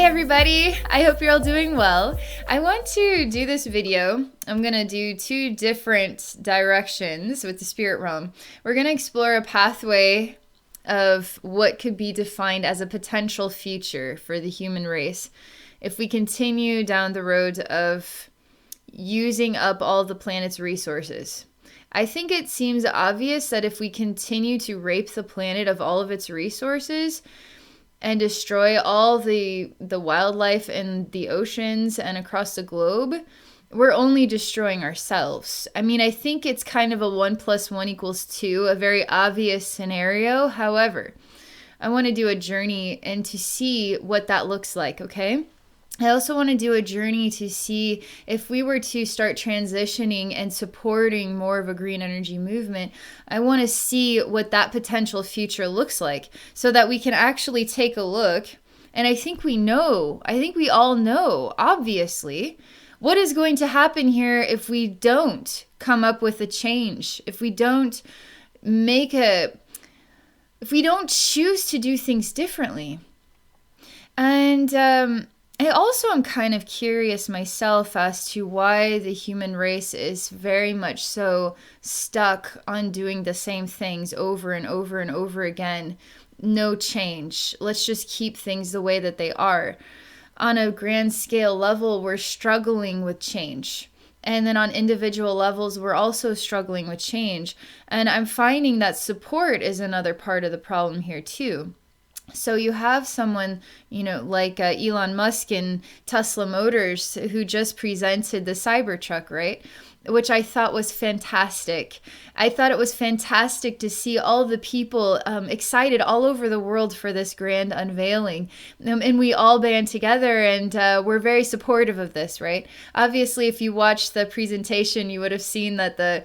everybody, I hope you're all doing well. I want to do this video. I'm going to do two different directions with the spirit realm. We're going to explore a pathway of what could be defined as a potential future for the human race if we continue down the road of using up all the planet's resources. I think it seems obvious that if we continue to rape the planet of all of its resources and destroy all the wildlife in the oceans and across the globe, we're only destroying ourselves. I mean, I think it's kind of a 1 + 1 = 2, a very obvious scenario. However, I want to do a journey and to see what that looks like, okay? I also want to do a journey to see if we were to start transitioning and supporting more of a green energy movement. I want to see what that potential future looks like so that we can actually take a look. And I think we all know, obviously, what is going to happen here if we don't come up with a change, if we don't choose to do things differently. And, I also am kind of curious myself as to why the human race is very much so stuck on doing the same things over and over and over again. No change. Let's just keep things the way that they are. On a grand scale level, we're struggling with change. And then on individual levels, we're also struggling with change. And I'm finding that support is another part of the problem here too. So you have someone, like Elon Musk and Tesla Motors who just presented the CyberTruck, right? Which I thought was fantastic. I thought it was fantastic to see all the people excited all over the world for this grand unveiling. And we all band together and we're very supportive of this, right? Obviously, if you watched the presentation, you would have seen that the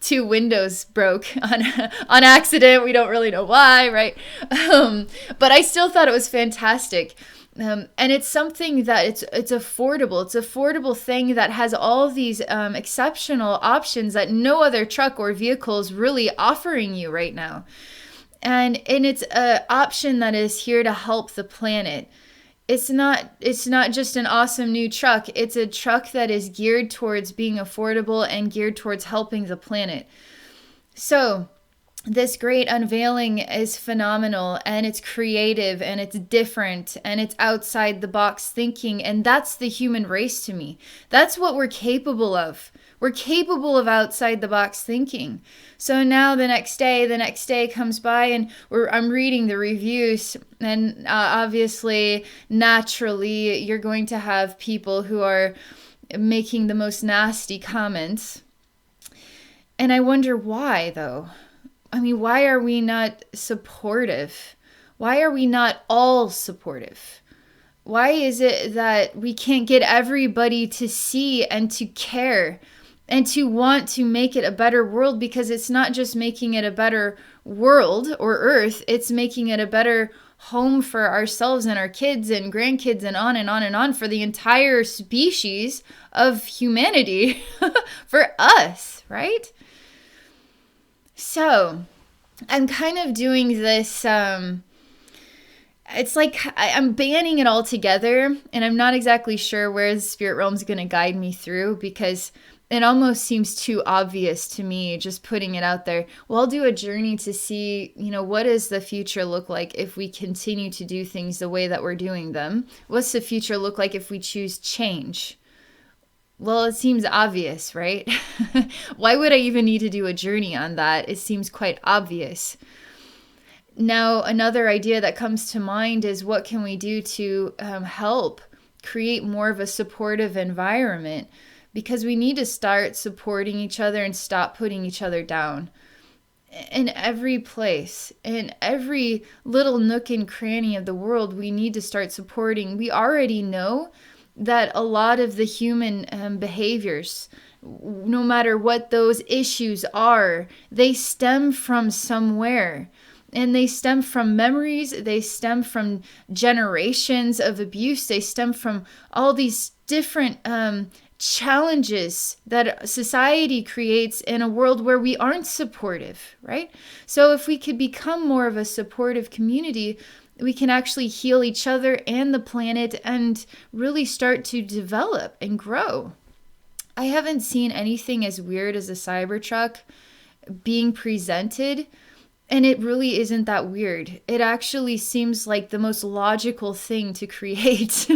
two windows broke on accident. We don't really know why, right? But I still thought it was fantastic. And it's something that it's affordable. It's an affordable thing that has all these exceptional options that no other truck or vehicle is really offering you right now. And it's an option that is here to help the planet. It's not just an awesome new truck. It's a truck that is geared towards being affordable and geared towards helping the planet. So this great unveiling is phenomenal, and it's creative, and it's different, and it's outside the box thinking, and that's the human race to me. That's what we're capable of. We're capable of outside the box thinking. So now the next day comes by, and I'm reading the reviews, and obviously, naturally, you're going to have people who are making the most nasty comments. And I wonder why, though. I mean, why are we not supportive? Why are we not all supportive? Why is it that we can't get everybody to see and to care and to want to make it a better world? Because it's not just making it a better world or earth, it's making it a better home for ourselves and our kids and grandkids and on and on and on for the entire species of humanity, for us, right? So, I'm kind of doing this, it's like I'm banning it all together, and I'm not exactly sure where the spirit realm's going to guide me through, because it almost seems too obvious to me just putting it out there. Well, I'll do a journey to see, what does the future look like if we continue to do things the way that we're doing them? What's the future look like if we choose change? Well, it seems obvious, right? Why would I even need to do a journey on that? It seems quite obvious. Now, another idea that comes to mind is what can we do to help create more of a supportive environment? Because we need to start supporting each other and stop putting each other down. In every place, in every little nook and cranny of the world, we need to start supporting. We already know that a lot of the human behaviors, no matter what those issues are, they stem from somewhere. And they stem from memories, they stem from generations of abuse, they stem from all these different challenges that society creates in a world where we aren't supportive, right? So if we could become more of a supportive community, we can actually heal each other and the planet and really start to develop and grow. I haven't seen anything as weird as a Cybertruck being presented, and it really isn't that weird. It actually seems like the most logical thing to create.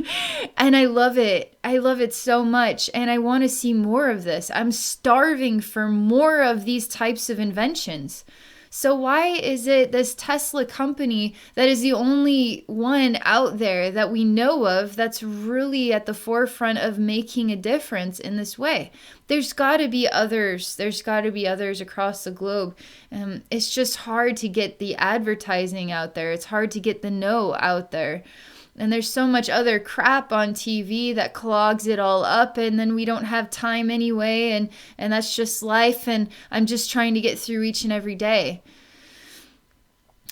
And I love it. I love it so much. And I want to see more of this. I'm starving for more of these types of inventions. So why is it this Tesla company that is the only one out there that we know of that's really at the forefront of making a difference in this way? There's got to be others. There's got to be others across the globe. It's just hard to get the advertising out there. It's hard to get the know out there. And there's so much other crap on TV that clogs it all up, and then we don't have time anyway, and that's just life, and I'm just trying to get through each and every day.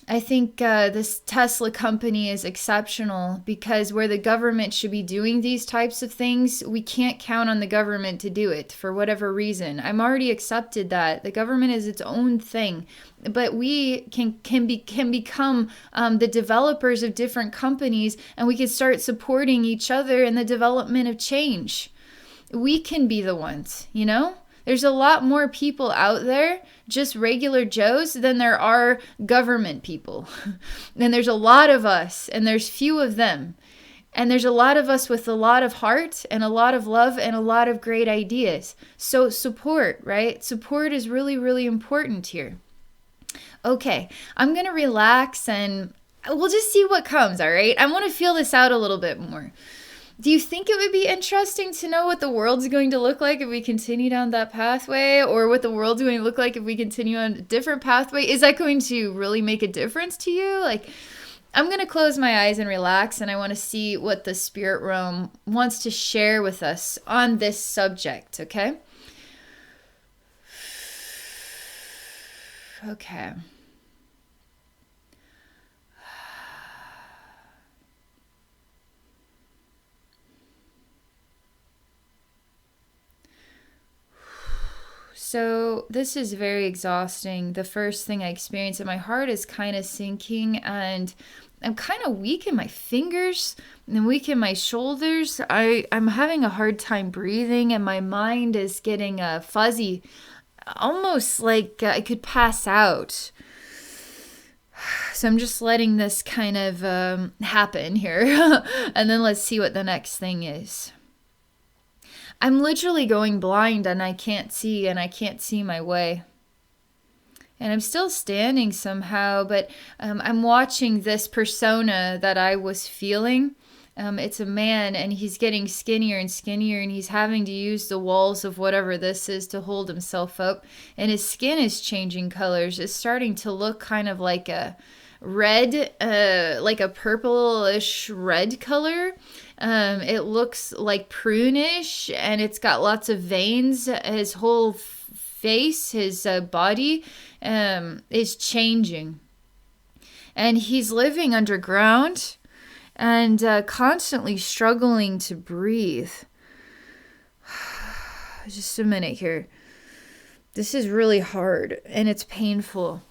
I think this Tesla company is exceptional because where the government should be doing these types of things, we can't count on the government to do it for whatever reason. I'm already accepted that. The government is its own thing. But we can become the developers of different companies, and we can start supporting each other in the development of change. We can be the ones, you know? There's a lot more people out there, just regular Joes, than there are government people. And there's a lot of us, and there's few of them. And there's a lot of us with a lot of heart and a lot of love and a lot of great ideas. So support, right? Support is really, really important here. Okay, I'm going to relax and we'll just see what comes, all right? I want to feel this out a little bit more. Do you think it would be interesting to know what the world's going to look like if we continue down that pathway, or what the world's going to look like if we continue on a different pathway? Is that going to really make a difference to you? Like, I'm going to close my eyes and relax, and I want to see what the spirit realm wants to share with us on this subject, okay? Okay. So this is very exhausting. The first thing I experienced, and my heart is kind of sinking, and I'm kind of weak in my fingers and weak in my shoulders. I'm having a hard time breathing, and my mind is getting fuzzy, almost like I could pass out. So I'm just letting this kind of happen here, and then let's see what the next thing is. I'm literally going blind, and I can't see my way. And I'm still standing somehow, but I'm watching this persona that I was feeling. It's a man, and he's getting skinnier and skinnier, and he's having to use the walls of whatever this is to hold himself up. And his skin is changing colors. It's starting to look kind of like a red, like a purplish red color. It looks like prunish, and it's got lots of veins. His whole face, his body is changing. And he's living underground and constantly struggling to breathe. Just a minute here. This is really hard, and it's painful.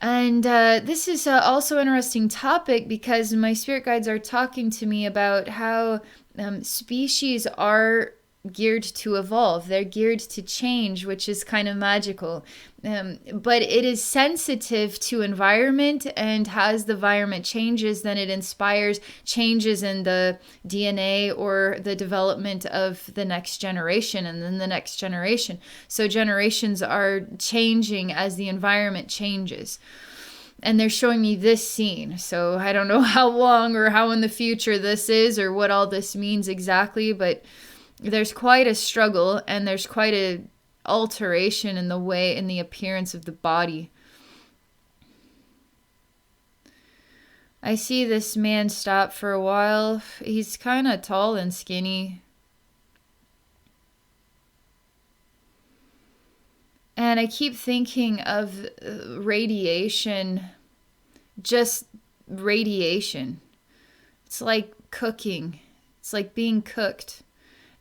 And this is also an interesting topic because my spirit guides are talking to me about how species are geared to evolve. They're geared to change, which is kind of magical. But it is sensitive to environment, and as the environment changes, then it inspires changes in the DNA or the development of the next generation and then the next generation. So generations are changing as the environment changes. And they're showing me this scene. So I don't know how long or how in the future this is or what all this means exactly, but there's quite a struggle, and there's quite a alteration in the way, in the appearance of the body. I see this man stop for a while. He's kind of tall and skinny. And I keep thinking of radiation, just radiation. It's like cooking. It's like being cooked.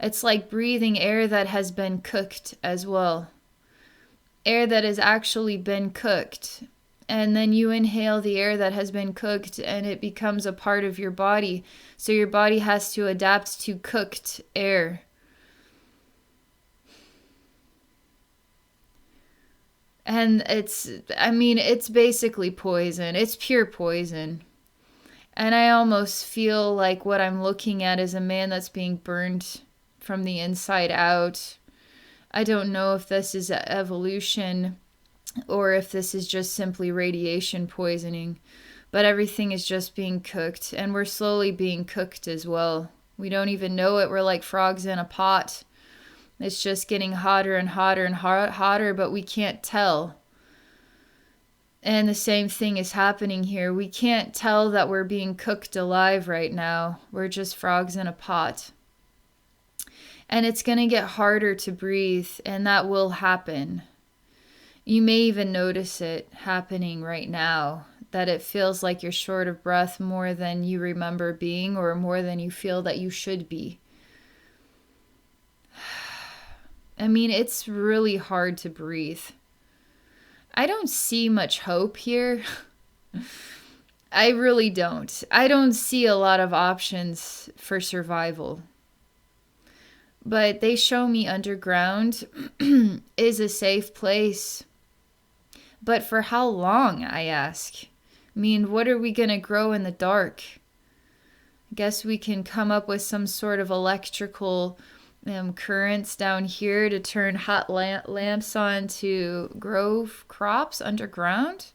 It's like breathing air that has been cooked as well. Air that has actually been cooked. And then you inhale the air that has been cooked and it becomes a part of your body. So your body has to adapt to cooked air. And it's basically poison. It's pure poison. And I almost feel like what I'm looking at is a man that's being burned from the inside out. I don't know if this is evolution or if this is just simply radiation poisoning. But everything is just being cooked, and we're slowly being cooked as well. We don't even know it. We're like frogs in a pot. It's just getting hotter and hotter and hotter, but we can't tell. And the same thing is happening here. We can't tell that we're being cooked alive right now. We're just frogs in a pot. And it's going to get harder to breathe, and that will happen. You may even notice it happening right now, that it feels like you're short of breath more than you remember being or more than you feel that you should be. I mean, it's really hard to breathe. I don't see much hope here. I really don't. I don't see a lot of options for survival. But they show me underground is a safe place. But for how long, I ask? I mean, what are we going to grow in the dark? I guess we can come up with some sort of electrical currents down here to turn hot lamps on to grow crops underground.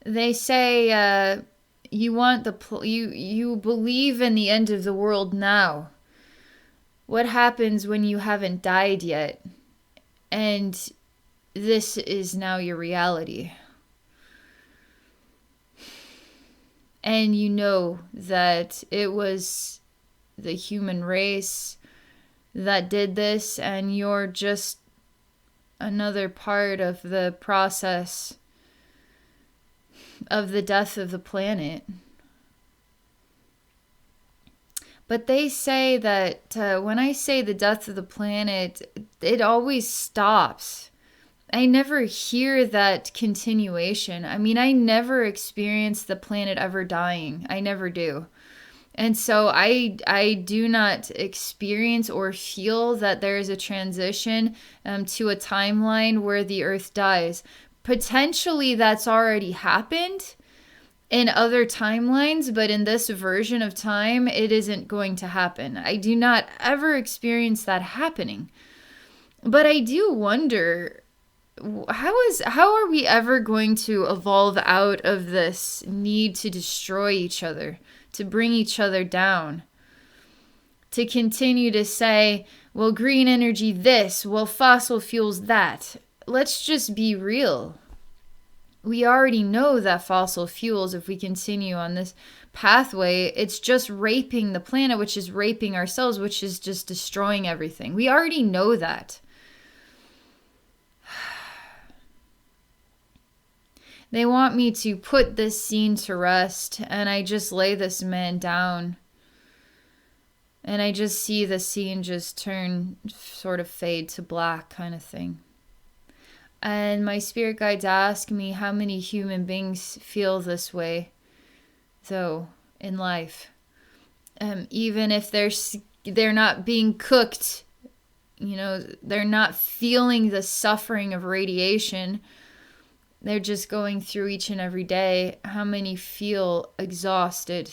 They say you believe in the end of the world now. What happens when you haven't died yet? And this is now your reality. And you know that it was the human race that did this, and you're just another part of the process of the death of the planet. But they say that when I say the death of the planet, it always stops. I never hear that continuation. I mean, I never experience the planet ever dying. I never do. And so I do not experience or feel that there is a transition to a timeline where the Earth dies. Potentially that's already happened in other timelines, but in this version of time, it isn't going to happen. I do not ever experience that happening. But I do wonder, how are we ever going to evolve out of this need to destroy each other, to bring each other down, to continue to say, well, green energy this, well, fossil fuels that. Let's just be real. We already know that fossil fuels, if we continue on this pathway, it's just raping the planet, which is raping ourselves, which is just destroying everything. We already know that. They want me to put this scene to rest, and I just lay this man down. And I just see the scene just turn, sort of fade to black kind of thing. And my spirit guides ask me how many human beings feel this way, though, in life. Even if they're not being cooked, they're not feeling the suffering of radiation. They're just going through each and every day. How many feel exhausted,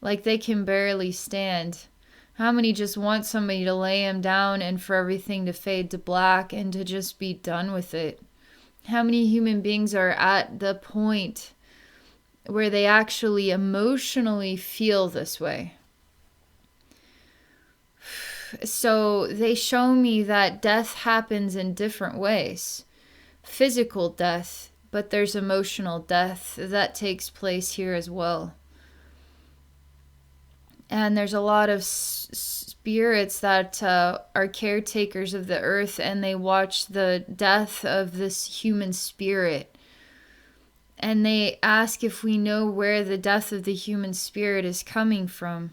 like they can barely stand? How many just want somebody to lay them down and for everything to fade to black and to just be done with it? How many human beings are at the point where they actually emotionally feel this way? So they show me that death happens in different ways. Physical death, but there's emotional death that takes place here as well. And there's a lot of spirits that are caretakers of the earth, and they watch the death of this human spirit. And they ask if we know where the death of the human spirit is coming from.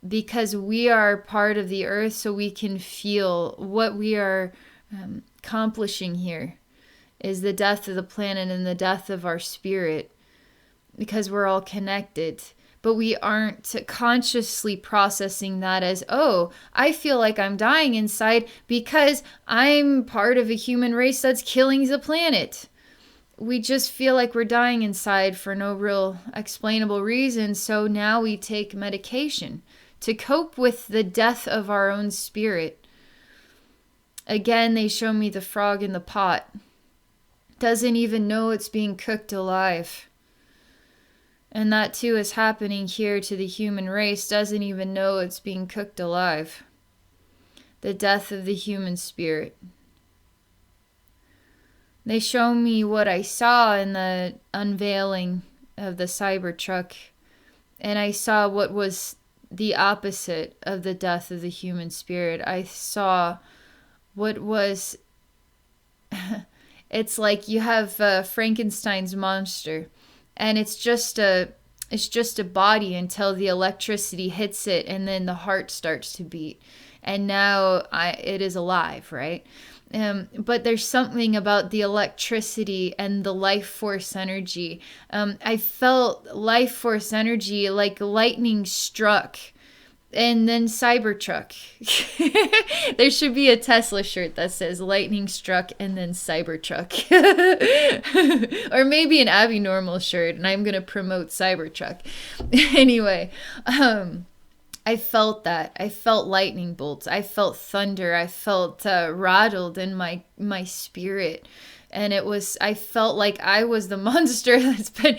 Because we are part of the earth, so we can feel what we are accomplishing here is the death of the planet and the death of our spirit, because we're all connected. But we aren't consciously processing that as, oh, I feel like I'm dying inside because I'm part of a human race that's killing the planet. We just feel like we're dying inside for no real explainable reason. So now we take medication to cope with the death of our own spirit. Again, they show me the frog in the pot. Doesn't even know it's being cooked alive. And that too is happening here to the human race. Doesn't even know it's being cooked alive. The death of the human spirit. They show me what I saw in the unveiling of the CyberTruck. And I saw what was the opposite of the death of the human spirit. I saw what was... It's like you have Frankenstein's monster. And it's just a body until the electricity hits it, and then the heart starts to beat. And now it is alive, right? But there's something about the electricity and the life force energy. I felt life force energy like lightning struck. And then CyberTruck. There should be a Tesla shirt that says lightning struck and then CyberTruck. Or maybe an Abbey normal shirt, and I'm going to promote CyberTruck. Anyway, I felt that. I felt lightning bolts. I felt thunder. I felt rattled in my spirit. And I felt like I was the monster that's been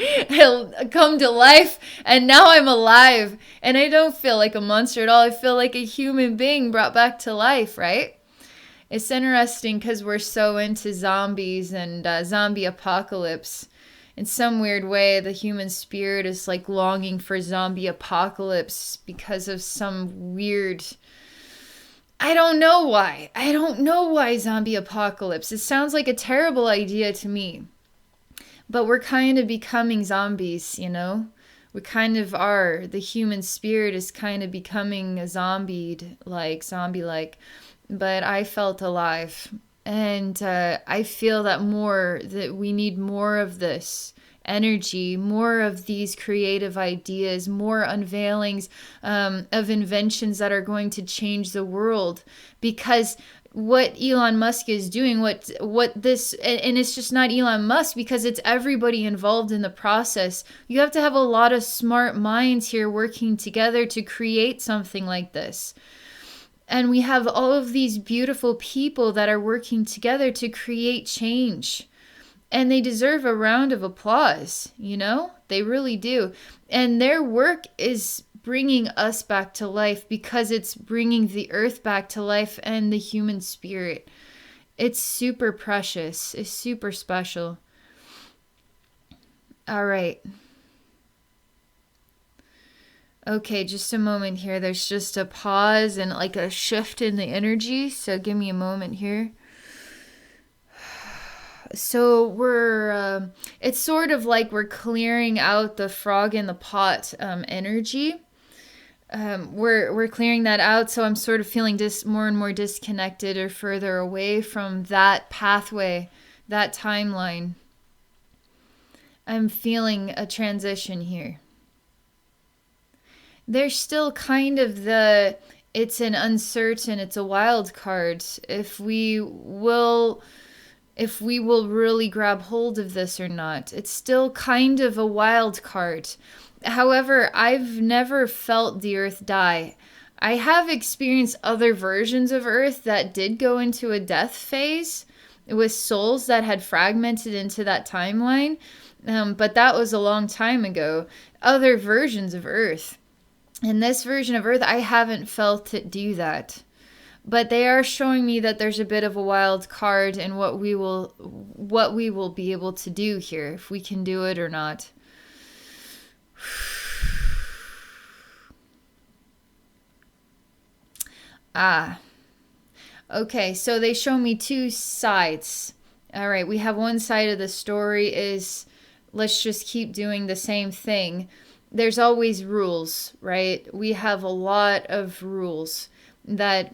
come to life, and now I'm alive. And I don't feel like a monster at all. I feel like a human being brought back to life, right? It's interesting because we're so into zombies and zombie apocalypse. In some weird way, the human spirit is like longing for zombie apocalypse because of some weird... I don't know why. I don't know why zombie apocalypse. It sounds like a terrible idea to me. But we're kind of becoming zombies, you know? We kind of are. The human spirit is kind of becoming zombie-like. But I felt alive. And I feel that we need more of this energy, more of these creative ideas, more unveilings of inventions that are going to change the world. Because what Elon Musk is doing, and it's just not Elon Musk, because it's everybody involved in the process. You have to have a lot of smart minds here working together to create something like this. And we have all of these beautiful people that are working together to create change. And they deserve a round of applause, you know? They really do. And their work is bringing us back to life because it's bringing the earth back to life and the human spirit. It's super precious. It's super special. All right. Okay, just a moment here. There's just a pause and like a shift in the energy. So give me a moment here. So it's sort of like we're clearing out the frog in the pot energy. We're clearing that out. So I'm sort of feeling more and more disconnected or further away from that pathway, that timeline. I'm feeling a transition here. There's still kind of it's an uncertain, it's a wild card. If we will really grab hold of this or not. It's still kind of a wild card. However, I've never felt the earth die. I have experienced other versions of earth that did go into a death phase with souls that had fragmented into that timeline. But that was a long time ago. Other versions of earth. In this version of earth, I haven't felt it do that. But they are showing me that there's a bit of a wild card in what we will be able to do here, if we can do it or not. Okay, so they show me two sides. All right, we have one side of the story is let's just keep doing the same thing. There's always rules, right? We have a lot of rules that,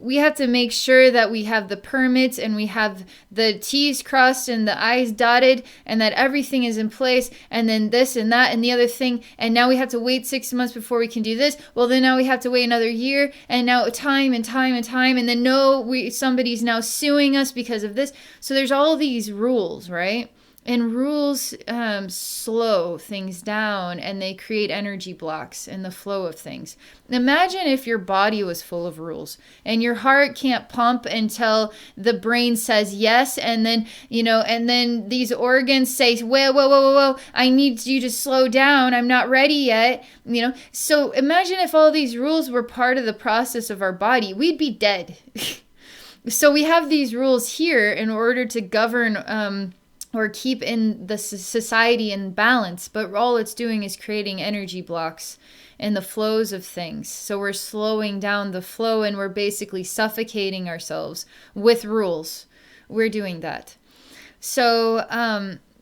we have to make sure that we have the permits and we have the T's crossed and the I's dotted and that everything is in place, and then this and that and the other thing, and now we have to wait 6 months before we can do this. Well, then now we have to wait another year, and now time and time and time, and then somebody's now suing us because of this. So there's all these rules, right? And rules slow things down, and they create energy blocks in the flow of things. Imagine if your body was full of rules and your heart can't pump until the brain says yes, and then, and then these organs say, whoa, I need you to slow down. I'm not ready yet. So imagine if all these rules were part of the process of our body, we'd be dead. So we have these rules here in order to govern or keep in the society in balance, but all it's doing is creating energy blocks in the flows of things. So we're slowing down the flow, and we're basically suffocating ourselves with rules. We're doing that. So,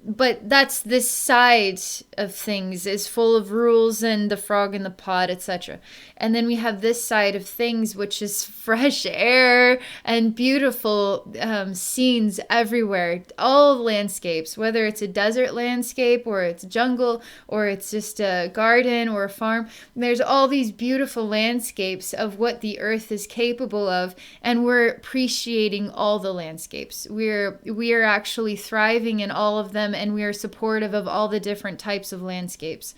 but that's this side of things is full of rules and the frog in the pot, etc. And then we have this side of things, which is fresh air and beautiful scenes everywhere. All landscapes, whether it's a desert landscape or it's jungle or it's just a garden or a farm. There's all these beautiful landscapes of what the earth is capable of, and we're appreciating all the landscapes. We are actually thriving in all of them, and we are supportive of all the different types of landscapes.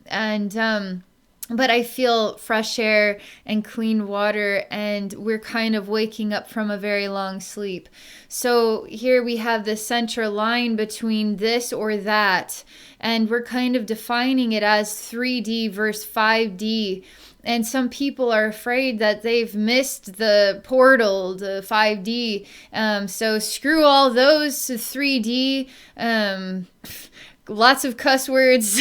And but I feel fresh air and clean water, and we're kind of waking up from a very long sleep. So here we have the center line between this or that, and we're kind of defining it as 3D versus 5D. And some people are afraid that they've missed the portal, the 5D. So screw all those 3D. Lots of cuss words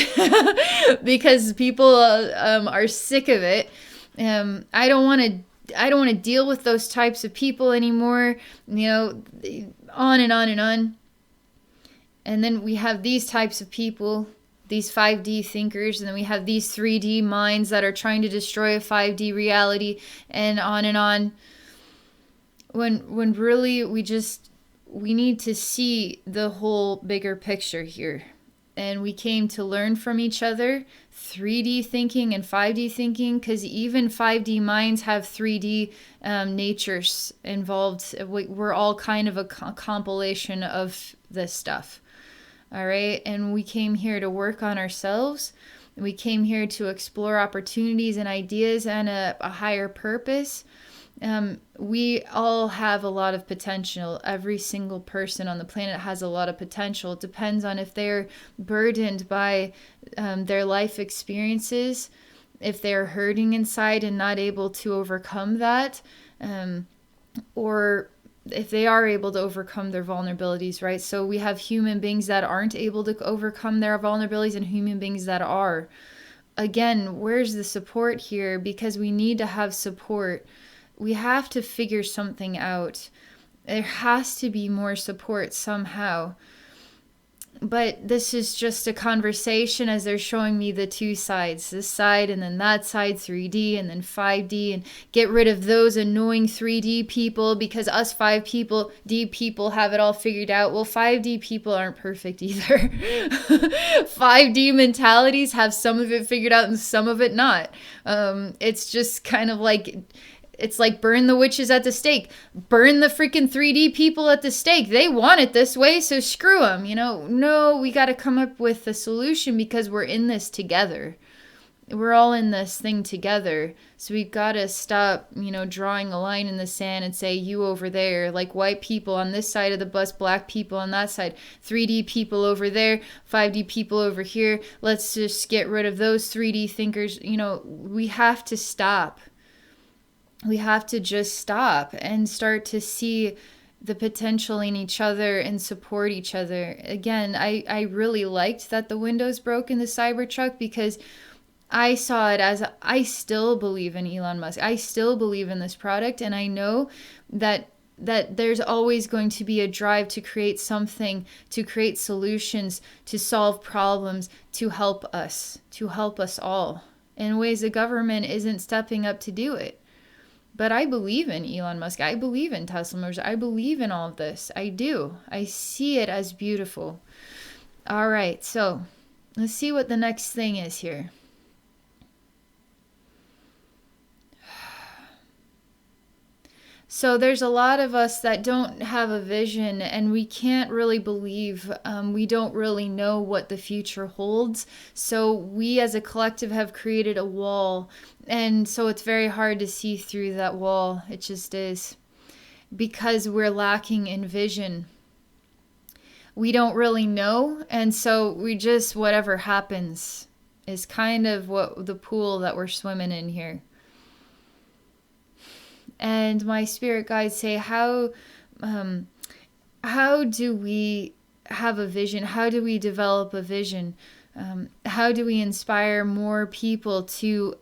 because people are sick of it. I don't want to deal with those types of people anymore. On and on and on. And then we have these types of people, these 5D thinkers, and then we have these 3D minds that are trying to destroy a 5D reality, and on and on. When really we need to see the whole bigger picture here. And we came to learn from each other, 3D thinking and 5D thinking, because even 5D minds have 3D natures involved. We're all kind of a compilation of this stuff. All right. And we came here to work on ourselves. We came here to explore opportunities and ideas and a higher purpose. We all have a lot of potential. Every single person on the planet has a lot of potential. It depends on if they're burdened by their life experiences, if they're hurting inside and not able to overcome that, or if they are able to overcome their vulnerabilities, right? So we have human beings that aren't able to overcome their vulnerabilities and human beings that are. Again, where's the support here? Because we need to have support. We have to figure something out. There has to be more support somehow. But this is just a conversation as they're showing me the two sides. This side and then that side, 3D and then 5D. And get rid of those annoying 3D people because us 5D people have it all figured out. Well, 5D people aren't perfect either. 5D mentalities have some of it figured out and some of it not. It's just kind of like... It's like burn the witches at the stake. Burn the freaking 3D people at the stake. They want it this way, so screw them. No, we got to come up with a solution because we're in this together. We're all in this thing together. So we've got to stop, drawing a line in the sand and say, you over there, like white people on this side of the bus, black people on that side, 3D people over there, 5D people over here. Let's just get rid of those 3D thinkers. We have to stop. We have to just stop and start to see the potential in each other and support each other. Again, I really liked that the windows broke in the CyberTruck because I saw it as I still believe in Elon Musk. I still believe in this product, and I know that there's always going to be a drive to create something, to create solutions, to solve problems, to help us all in ways the government isn't stepping up to do it. But I believe in Elon Musk. I believe in Tesla Motors. I believe in all of this. I do. I see it as beautiful. All right, so let's see what the next thing is here. So there's a lot of us that don't have a vision, and we can't really believe. We don't really know what the future holds. So we as a collective have created a wall. And so it's very hard to see through that wall. It just is. Because we're lacking in vision. We don't really know. And so we just, whatever happens is kind of what the pool that we're swimming in here. And my spirit guides say, how do we have a vision? How do we develop a vision? How do we inspire more people to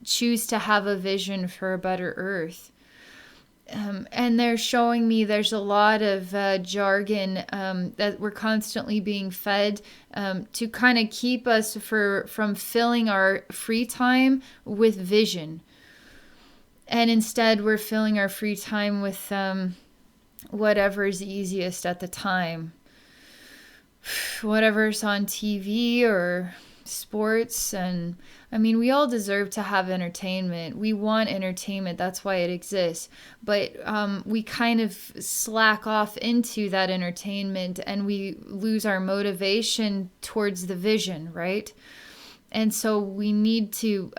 choose to have a vision for a better earth? And they're showing me there's a lot of jargon that we're constantly being fed to kind of keep us from filling our free time with vision. And instead, we're filling our free time with whatever's easiest at the time. Whatever's on TV or sports. And I mean, we all deserve to have entertainment. We want entertainment. That's why it exists. But we kind of slack off into that entertainment and we lose our motivation towards the vision, right? And so we need to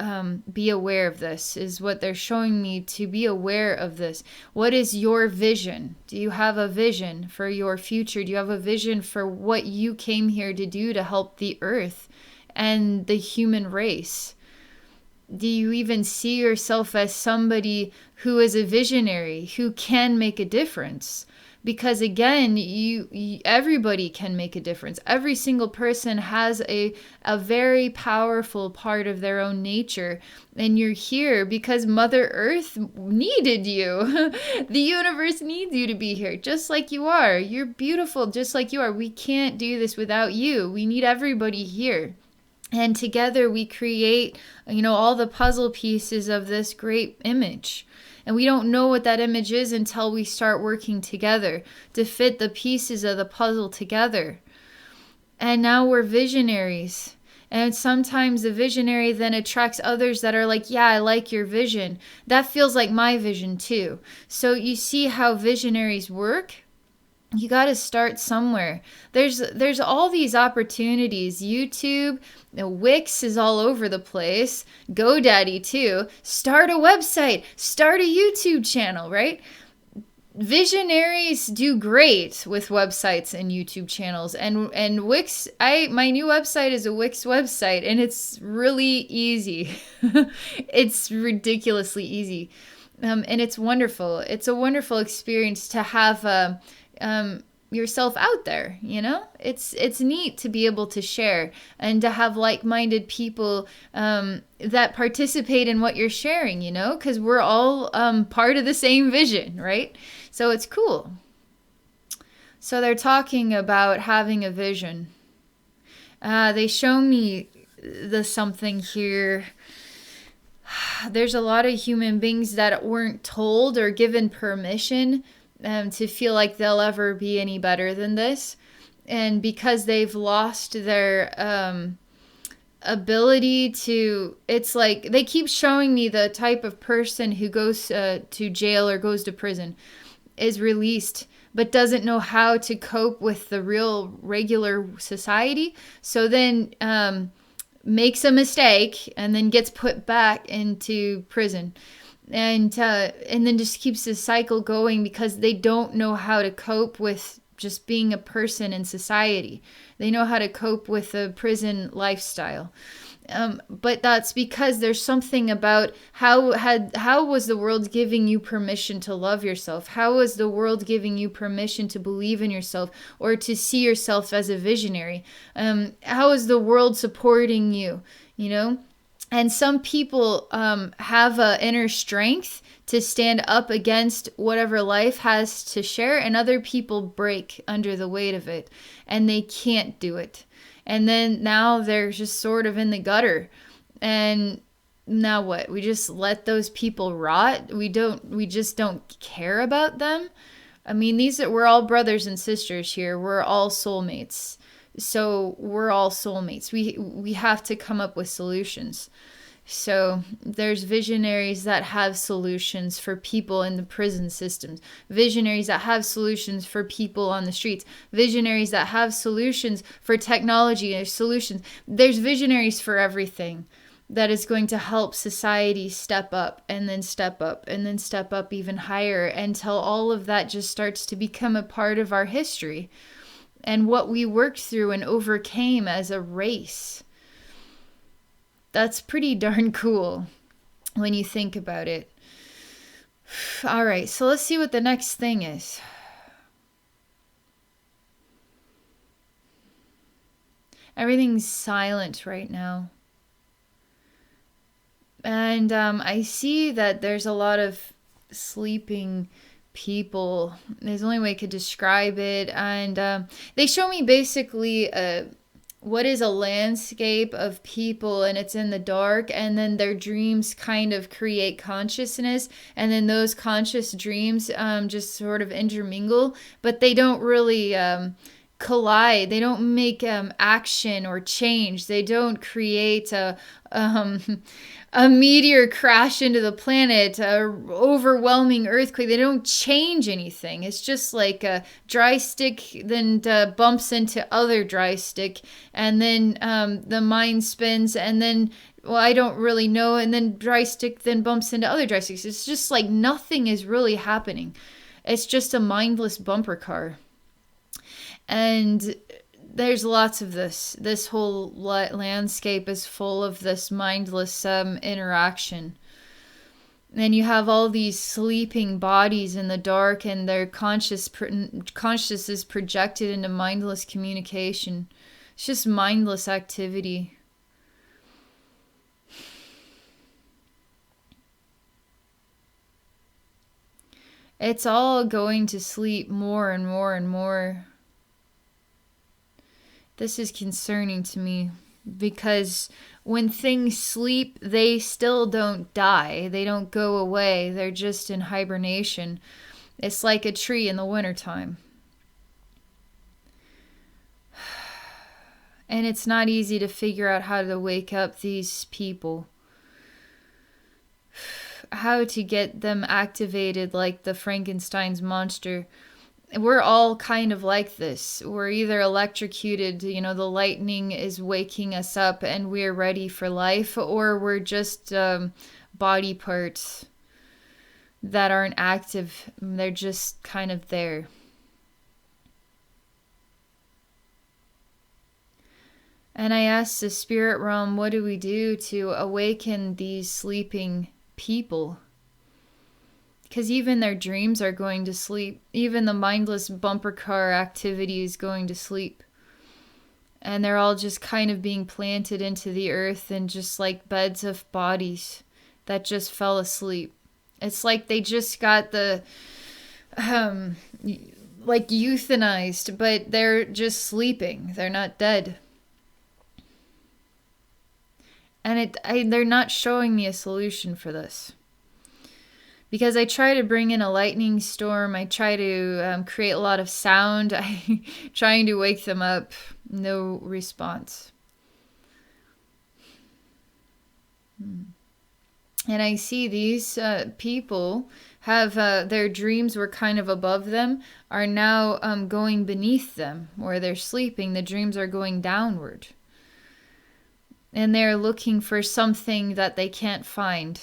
be aware of this, is what they're showing me, to be aware of this. What is your vision? Do you have a vision for your future? Do you have a vision for what you came here to do to help the earth and the human race? Do you even see yourself as somebody who is a visionary, who can make a difference? Because again, everybody can make a difference. Every single person has a very powerful part of their own nature. And you're here because Mother Earth needed you. The universe needs you to be here, just like you are. You're beautiful, just like you are. We can't do this without you. We need everybody here. And together we create, all the puzzle pieces of this great image. And we don't know what that image is until we start working together to fit the pieces of the puzzle together. And now we're visionaries. And sometimes the visionary then attracts others that are like, yeah, I like your vision. That feels like my vision too. So you see how visionaries work? You got to start somewhere. There's all these opportunities. YouTube, Wix is all over the place. GoDaddy too. Start a website. Start a YouTube channel, right? Visionaries do great with websites and YouTube channels. And Wix, my new website is a Wix website, and it's really easy. It's ridiculously easy. And it's wonderful. It's a wonderful experience to have yourself out there, it's neat to be able to share and to have like-minded people that participate in what you're sharing, because we're all part of the same vision, right? So it's cool. So they're talking about having a vision. They show me the something here. There's a lot of human beings that weren't told or given permission to feel like they'll ever be any better than this. And because they've lost their ability to, it's like they keep showing me the type of person who goes to jail or goes to prison, is released, but doesn't know how to cope with the real regular society. So then makes a mistake and then gets put back into prison. And then just keeps the cycle going because they don't know how to cope with just being a person in society. They know how to cope with a prison lifestyle. But that's because there's something about how was the world giving you permission to love yourself? How was the world giving you permission to believe in yourself or to see yourself as a visionary? How is the world supporting you, And some people have an inner strength to stand up against whatever life has to share, and other people break under the weight of it, and they can't do it. And then now they're just sort of in the gutter. And now what? We just let those people rot? We just don't care about them? I mean, we're all brothers and sisters here. We're all soulmates. So we're all soulmates. We have to come up with solutions. So there's visionaries that have solutions for people in the prison systems, visionaries that have solutions for people on the streets, visionaries that have solutions for technology and solutions. There's visionaries for everything that is going to help society step up and then step up and then step up even higher until all of that just starts to become a part of our history and what we worked through and overcame as a race. That's pretty darn cool when you think about it. All right, so let's see what the next thing is. Everything's silent right now. And I see that there's a lot of sleeping people. There's the only way I could describe it. And they show me basically what is a landscape of people, and it's in the dark, and then their dreams kind of create consciousness, and then those conscious dreams just sort of intermingle, but they don't really collide. They don't make action or change. They don't create a meteor crash into the planet, a overwhelming earthquake. They don't change anything. It's just like a dry stick then bumps into other dry stick, and then the mind spins, and then, well, I don't really know, and then dry stick then bumps into other dry sticks. It's just like nothing is really happening. It's just a mindless bumper car. And there's lots of this. This whole landscape is full of this mindless interaction. And you have all these sleeping bodies in the dark, and their conscious is projected into mindless communication. It's just mindless activity. It's all going to sleep more and more and more. This is concerning to me because when things sleep, they still don't die. They don't go away. They're just in hibernation. It's like a tree in the wintertime. And it's not easy to figure out how to wake up these people. How to get them activated like the Frankenstein's monster. We're all kind of like this. We're either electrocuted, the lightning is waking us up and we're ready for life, or we're just body parts that aren't active. They're just kind of there. And I asked the spirit realm, what do we do to awaken these sleeping people? Because even their dreams are going to sleep. Even the mindless bumper car activity is going to sleep. And they're all just kind of being planted into the earth in just like beds of bodies that just fell asleep. It's like they just got the, like euthanized, but they're just sleeping. They're not dead. And they're not showing me a solution for this. Because I try to bring in a lightning storm. I try to create a lot of sound. I trying to wake them up. No response. And I see these people have their dreams were kind of above them, are now going beneath them. Where they're sleeping, the dreams are going downward. And they're looking for something that they can't find.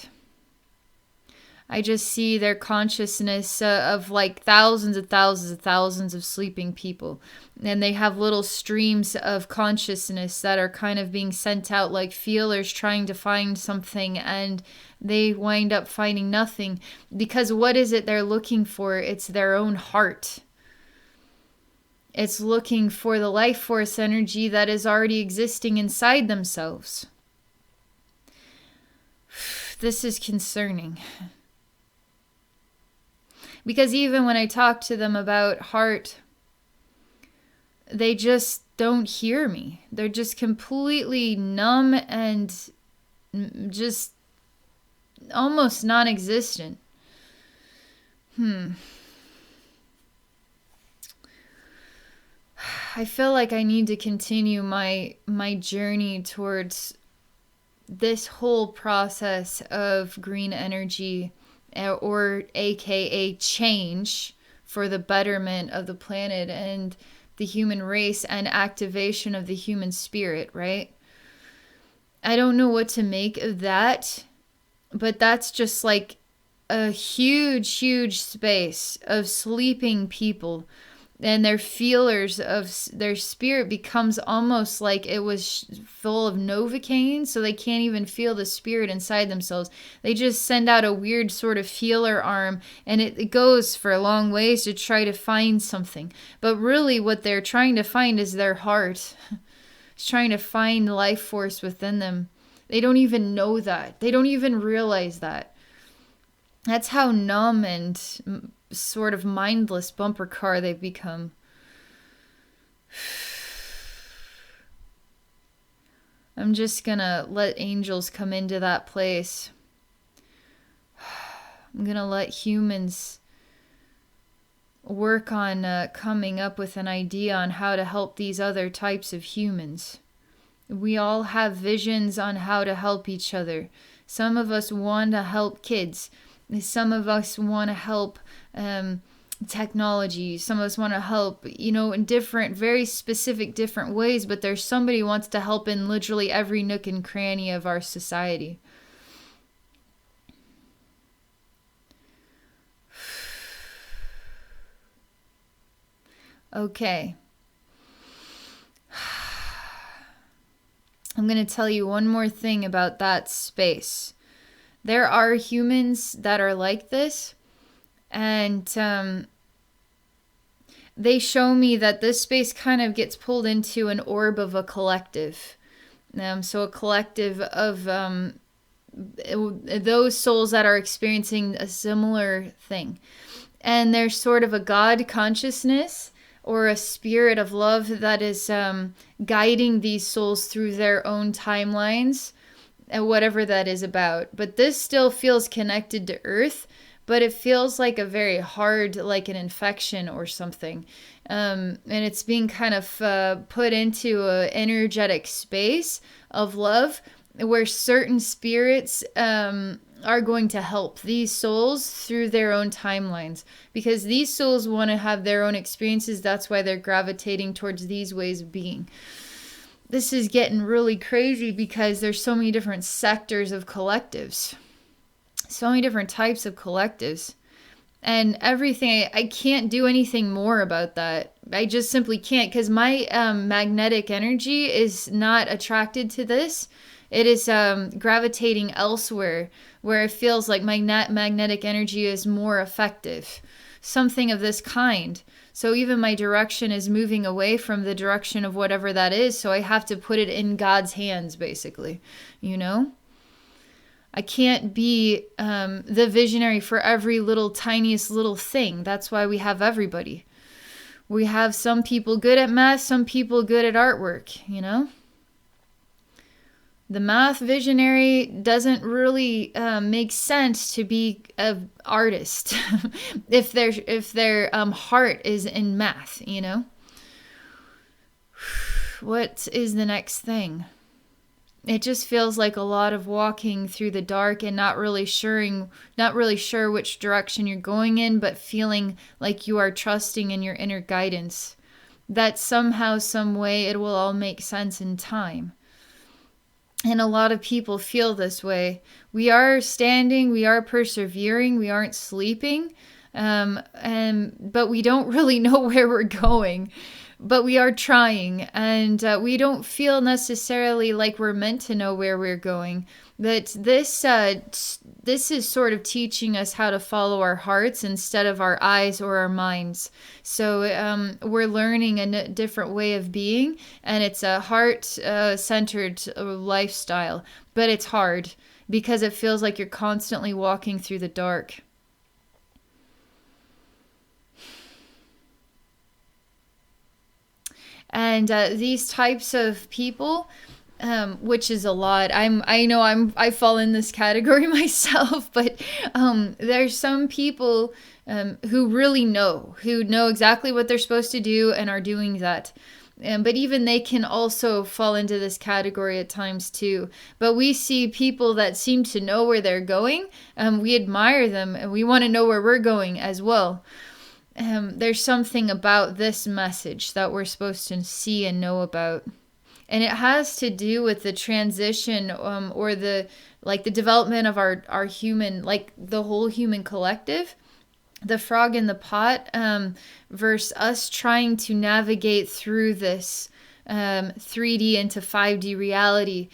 I just see their consciousness of like thousands of sleeping people. And they have little streams of consciousness that are kind of being sent out like feelers trying to find something, and they wind up finding nothing. Because what is it they're looking for? It's their own heart. It's looking for the life force energy that is already existing inside themselves. This is concerning. Because even when I talk to them about heart, they just don't hear me. They're just completely numb and just almost non-existent. I feel like I need to continue my journey towards this whole process of green energy, or aka change for the betterment of the planet and the human race and activation of the human spirit, right? I don't know what to make of that, but that's just like a huge, huge space of sleeping people, and their feelers of their spirit becomes almost like it was full of novocaine, so they can't even feel the spirit inside themselves. They just send out a weird sort of feeler arm, and it goes for a long ways to try to find something. But really what they're trying to find is their heart. It's trying to find life force within them. They don't even know that. They don't even realize that. That's how numb and sort of mindless bumper car they've become. I'm just gonna let angels come into that place. I'm gonna let humans work on coming up with an idea on how to help these other types of humans. We all have visions on how to help each other. Some of us want to help kids. Some of us want to help technology. Some of us want to help, in different, very specific, different ways. But there's somebody who wants to help in literally every nook and cranny of our society. Okay. I'm going to tell you one more thing about that space. There are humans that are like this, and they show me that this space kind of gets pulled into an orb of a collective. So a collective of those souls that are experiencing a similar thing. And there's sort of a God consciousness or a spirit of love that is guiding these souls through their own timelines, and whatever that is about. But this still feels connected to Earth, but it feels like a very hard, like an infection or something. And it's being kind of put into an energetic space of love where certain spirits are going to help these souls through their own timelines, because these souls want to have their own experiences. That's why they're gravitating towards these ways of being. This is getting really crazy because there's so many different sectors of collectives, so many different types of collectives, and everything. I can't do anything more about that. I just simply can't, because my magnetic energy is not attracted to this. It is gravitating elsewhere where it feels like magnetic energy is more effective. Something of this kind. So even my direction is moving away from the direction of whatever that is. So I have to put it in God's hands, basically. I can't be the visionary for every little tiniest little thing. That's why we have everybody. We have some people good at math, some people good at artwork, The math visionary doesn't really make sense to be an artist if their heart is in math, What is the next thing? It just feels like a lot of walking through the dark and not really sure which direction you're going in, but feeling like you are trusting in your inner guidance. That somehow, some way, it will all make sense in time. And a lot of people feel this way. We are standing, we are persevering, we aren't sleeping, but we don't really know where we're going. But we are trying, and we don't feel necessarily like we're meant to know where we're going. But this is sort of teaching us how to follow our hearts instead of our eyes or our minds. So we're learning a different way of being, and it's a heart-centered lifestyle. But it's hard because it feels like you're constantly walking through the dark. And these types of people, which is a lot. I fall in this category myself, but there's some people who really who know exactly what they're supposed to do and are doing that. But even they can also fall into this category at times too. But we see people that seem to know where they're going. We admire them and we want to know where we're going as well. There's something about this message that we're supposed to see and know about. And it has to do with the transition or the development of our human, like the whole human collective, the frog in the pot, versus us trying to navigate through this 3D into 5D reality,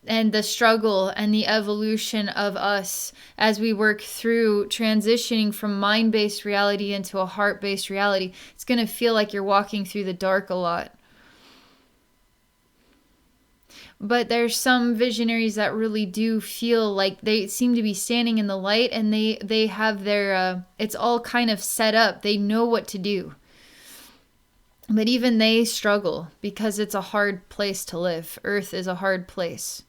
and the struggle and the evolution of us as we work through transitioning from mind-based reality into a heart-based reality. It's going to feel like you're walking through the dark a lot. But there's some visionaries that really do feel like they seem to be standing in the light, and they have their, it's all kind of set up. They know what to do. But even they struggle because it's a hard place to live. Earth is a hard place.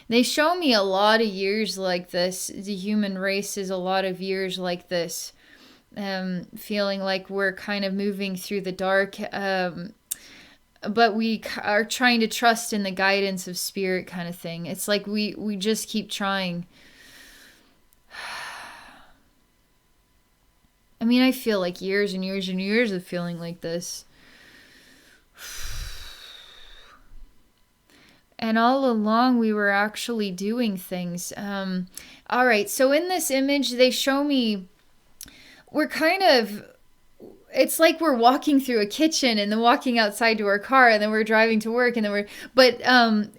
They show me a lot of years like this. The human race is a lot of years like this. Feeling like we're kind of moving through the dark, but we are trying to trust in the guidance of spirit, kind of thing. It's like we just keep trying. I mean, I feel like years and years and years of feeling like this. And all along we were actually doing things. All right, so in this image they show me we're kind of, it's like we're walking through a kitchen and then walking outside to our car and then we're driving to work and then but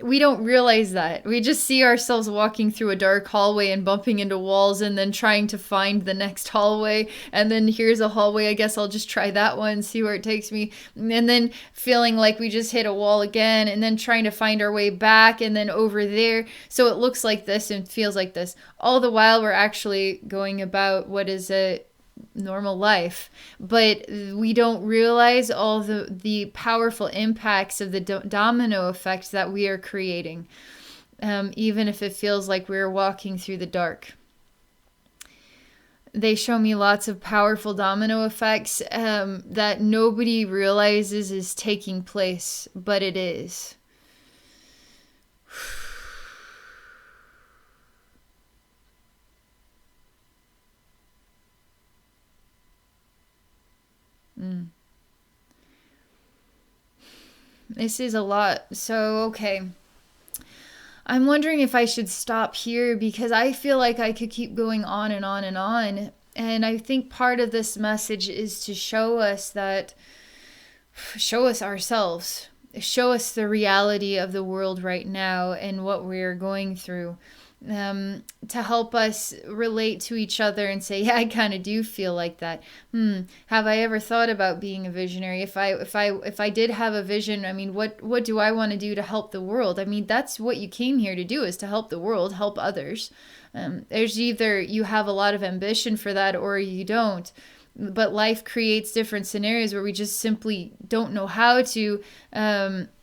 we don't realize that. We just see ourselves walking through a dark hallway and bumping into walls and then trying to find the next hallway. And then here's a hallway. I guess I'll just try that one, see where it takes me. And then feeling like we just hit a wall again and then trying to find our way back and then over there. So it looks like this and feels like this. All the while we're actually going about what is a normal life, but we don't realize all the powerful impacts of the domino effect that we are creating, even if it feels like we're walking through the dark. They show me lots of powerful domino effects that nobody realizes is taking place, but it is. This is a lot. So, okay. I'm wondering if I should stop here because I feel like I could keep going on and on and on. And I think part of this message is to show us ourselves, show us the reality of the world right now and what we're going through. To help us relate to each other and say, yeah, I kind of do feel like that. Have I ever thought about being a visionary? If I did have a vision, I mean, what do I want to do to help the world? I mean, that's what you came here to do, is to help the world, help others. There's either you have a lot of ambition for that or you don't. But life creates different scenarios where we just simply don't know how to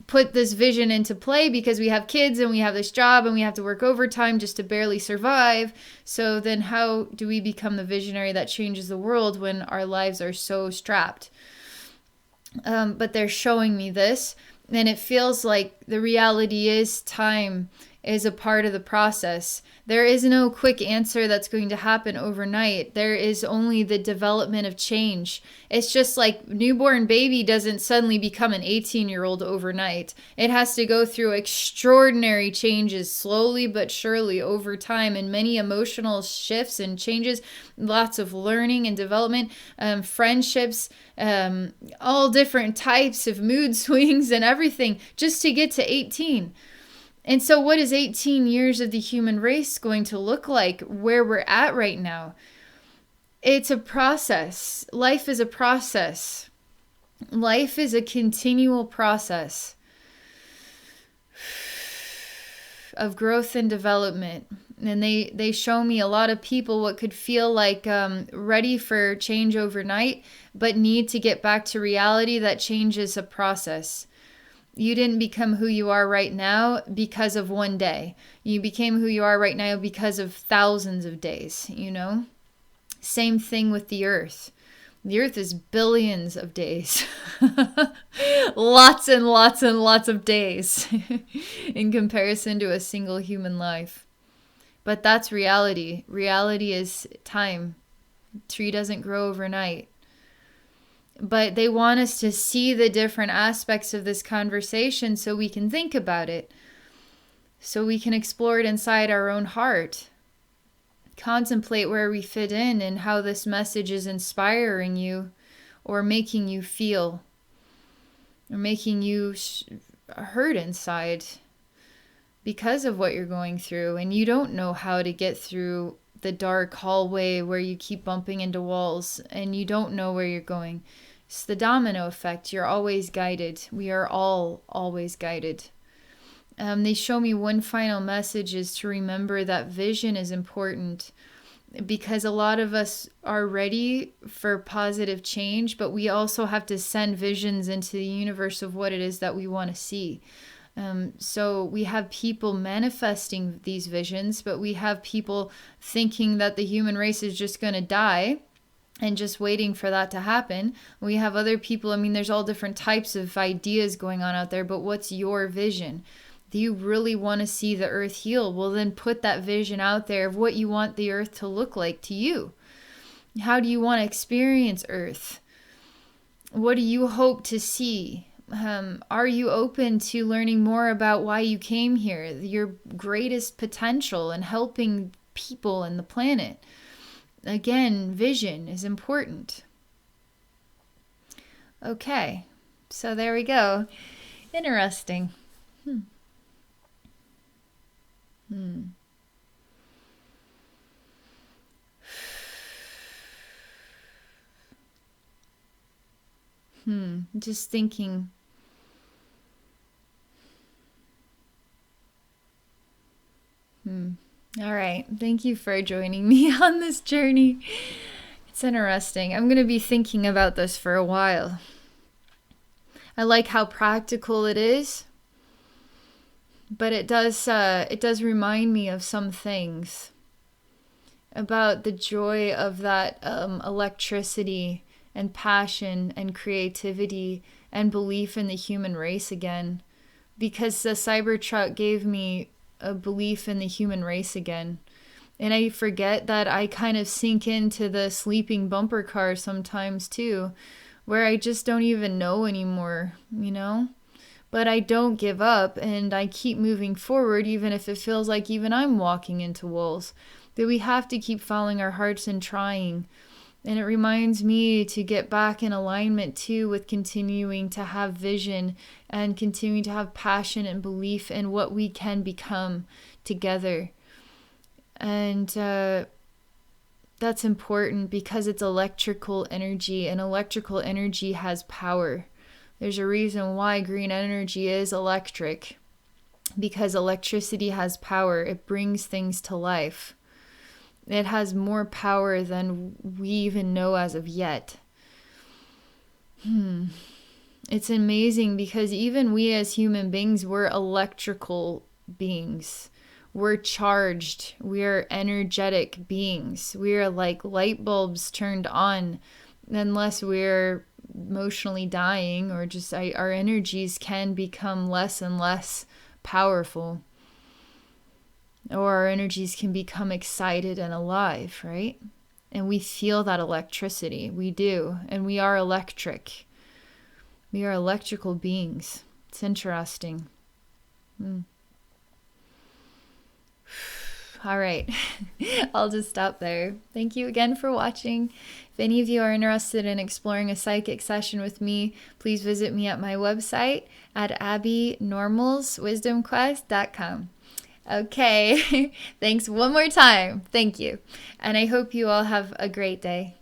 put this vision into play because we have kids and we have this job and we have to work overtime just to barely survive. So then how do we become the visionary that changes the world when our lives are so strapped? But they're showing me this, and it feels like the reality is time is a part of the process. There is no quick answer that's going to happen overnight. There is only the development of change. It's just like newborn baby doesn't suddenly become an 18-year-old overnight. It has to go through extraordinary changes slowly but surely over time, and many emotional shifts and changes, lots of learning and development, friendships, all different types of mood swings and everything just to get to 18. And so what is 18 years of the human race going to look like where we're at right now? It's a process. Life is a process. Life is a continual process of growth and development. And they show me a lot of people what could feel like ready for change overnight, but need to get back to reality that change is a process. You didn't become who you are right now because of one day. You became who you are right now because of thousands of days, you know? Same thing with the earth. The earth is billions of days. Lots and lots and lots of days in comparison to a single human life. But that's reality. Reality is time. Tree doesn't grow overnight. But they want us to see the different aspects of this conversation so we can think about it. So we can explore it inside our own heart. Contemplate where we fit in and how this message is inspiring you or making you feel or making you hurt inside because of what you're going through, and you don't know how to get through the dark hallway where you keep bumping into walls and you don't know where you're going. It's the domino effect. You're always guided. We are all always guided. They show me one final message is to remember that vision is important, because a lot of us are ready for positive change, but we also have to send visions into the universe of what it is that we want to see. So we have people manifesting these visions, but we have people thinking that the human race is just going to die and just waiting for that to happen. We have other people, I mean, there's all different types of ideas going on out there, but what's your vision? Do you really want to see the earth heal? Well, then put that vision out there of what you want the earth to look like to you. How do you want to experience earth? What do you hope to see? Are you open to learning more about why you came here, your greatest potential, and helping people and the planet? Again, vision is important. Okay, so there we go. Interesting. Just thinking. All right. Thank you for joining me on this journey. It's interesting. I'm going to be thinking about this for a while. I like how practical it is, but it does remind me of some things about the joy of that electricity and passion and creativity and belief in the human race again, because the CyberTruck gave me a belief in the human race again. And I forget that I kind of sink into the sleeping bumper car sometimes too, where I just don't even know anymore, you know? But I don't give up, and I keep moving forward, even if it feels like even I'm walking into walls. That we have to keep following our hearts and trying. And it reminds me to get back in alignment too with continuing to have vision and continuing to have passion and belief in what we can become together. And that's important because it's electrical energy, and electrical energy has power. There's a reason why green energy is electric, because electricity has power. It brings things to life. It has more power than we even know as of yet. It's amazing because even we as human beings, we're electrical beings. We're charged. We're energetic beings. We're like light bulbs turned on, unless we're emotionally dying, or just our energies can become less and less powerful. Or our energies can become excited and alive, right? And we feel that electricity. We do. And we are electric. We are electrical beings. It's interesting. All right. I'll just stop there. Thank you again for watching. If any of you are interested in exploring a psychic session with me, please visit me at my website at abbeynormalswisdomquest.com. Okay, thanks one more time. Thank you. And I hope you all have a great day.